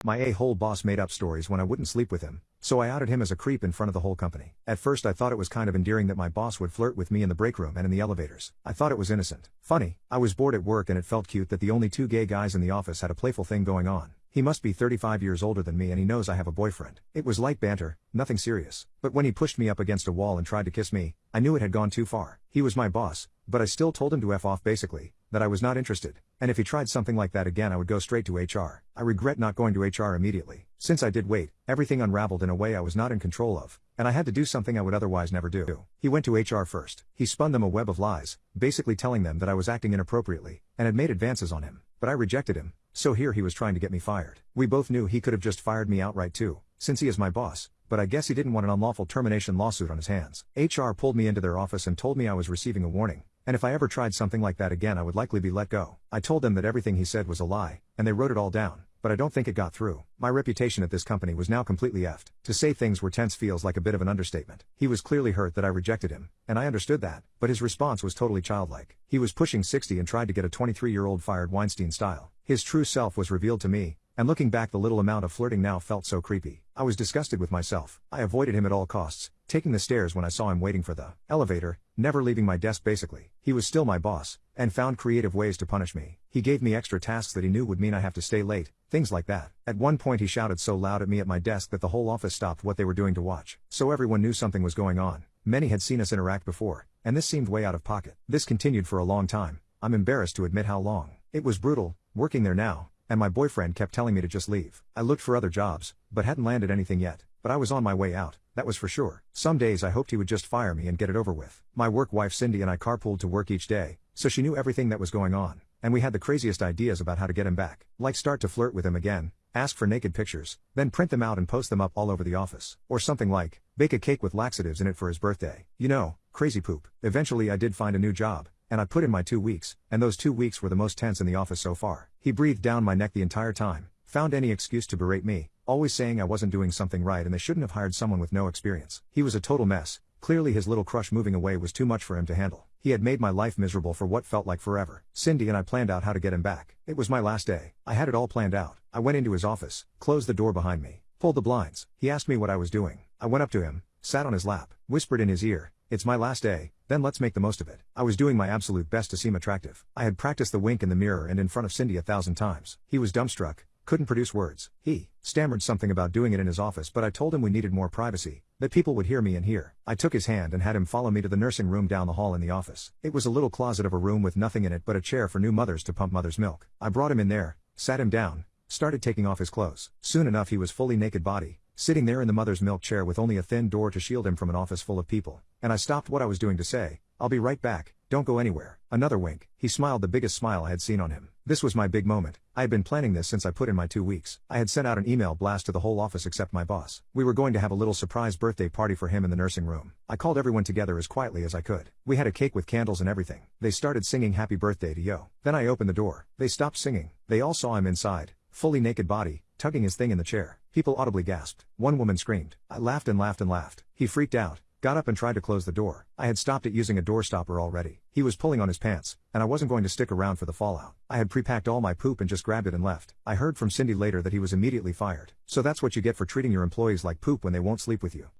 My a-hole boss made up stories when I wouldn't sleep with him, so I outed him as a creep in front of the whole company. At first I thought it was kind of endearing that my boss would flirt with me in the break room and in the elevators. I thought it was innocent. Funny, I was bored at work and it felt cute that the only two gay guys in the office had a playful thing going on. He must be 35 years older than me and he knows I have a boyfriend. It was light banter, nothing serious. But when he pushed me up against a wall and tried to kiss me, I knew it had gone too far. He was my boss, but I still told him to F off basically, that I was not interested, and if he tried something like that again I would go straight to HR. I regret not going to HR immediately. Since I did wait, everything unraveled in a way I was not in control of, and I had to do something I would otherwise never do. He went to HR first. He spun them a web of lies, basically telling them that I was acting inappropriately, and had made advances on him, but I rejected him. So here he was trying to get me fired. We both knew he could have just fired me outright too, since he is my boss, but I guess he didn't want an unlawful termination lawsuit on his hands. HR pulled me into their office and told me I was receiving a warning, and if I ever tried something like that again I would likely be let go. I told them that everything he said was a lie, and they wrote it all down, but I don't think it got through. My reputation at this company was now completely effed. To say things were tense feels like a bit of an understatement. He was clearly hurt that I rejected him, and I understood that, but his response was totally childlike. He was pushing 60 and tried to get a 23-year-old fired Weinstein style. His true self was revealed to me, and looking back the little amount of flirting now felt so creepy. I was disgusted with myself. I avoided him at all costs, taking the stairs when I saw him waiting for the elevator, never leaving my desk basically. He was still my boss, and found creative ways to punish me. He gave me extra tasks that he knew would mean I have to stay late, things like that. At one point he shouted so loud at me at my desk that the whole office stopped what they were doing to watch. So everyone knew something was going on. Many had seen us interact before, and this seemed way out of pocket. This continued for a long time. I'm embarrassed to admit how long. It was brutal, working there now, and my boyfriend kept telling me to just leave. I looked for other jobs, but hadn't landed anything yet, but I was on my way out, that was for sure. Some days I hoped he would just fire me and get it over with. My work wife Cindy and I carpooled to work each day, so she knew everything that was going on, and we had the craziest ideas about how to get him back. Like start to flirt with him again, ask for naked pictures, then print them out and post them up all over the office. Or something like, bake a cake with laxatives in it for his birthday. You know, crazy poop. Eventually I did find a new job, and I put in my 2 weeks, and those 2 weeks were the most tense in the office so far. He breathed down my neck the entire time, found any excuse to berate me, always saying I wasn't doing something right and they shouldn't have hired someone with no experience. He was a total mess. Clearly his little crush moving away was too much for him to handle. He had made my life miserable for what felt like forever. Cindy and I planned out how to get him back. It was my last day. I had it all planned out. I went into his office, closed the door behind me, pulled the blinds. He asked me what I was doing. I went up to him, sat on his lap, whispered in his ear, "It's my last day, then let's make the most of it." I was doing my absolute best to seem attractive. I had practiced the wink in the mirror and in front of Cindy 1,000 times. He was dumbstruck, couldn't produce words. He stammered something about doing it in his office, but I told him we needed more privacy, that people would hear me in here. I took his hand and had him follow me to the nursing room down the hall in the office. It was a little closet of a room with nothing in it but a chair for new mothers to pump mother's milk. I brought him in there, sat him down, started taking off his clothes. Soon enough he was fully naked body, sitting there in the mother's milk chair with only a thin door to shield him from an office full of people. And I stopped what I was doing to say, "I'll be right back, don't go anywhere." Another wink. He smiled the biggest smile I had seen on him. This was my big moment. I had been planning this since I put in my 2 weeks. I had sent out an email blast to the whole office except my boss. We were going to have a little surprise birthday party for him in the nursing room. I called everyone together as quietly as I could. We had a cake with candles and everything. They started singing happy birthday to Yo. Then I opened the door. They stopped singing. They all saw him inside, fully naked body, tugging his thing in the chair. People audibly gasped. One woman screamed. I laughed and laughed and laughed. He freaked out, got up and tried to close the door. I had stopped it using a door stopper already. He was pulling on his pants, and I wasn't going to stick around for the fallout. I had pre-packed all my poop and just grabbed it and left. I heard from Cindy later that he was immediately fired. So that's what you get for treating your employees like poop when they won't sleep with you.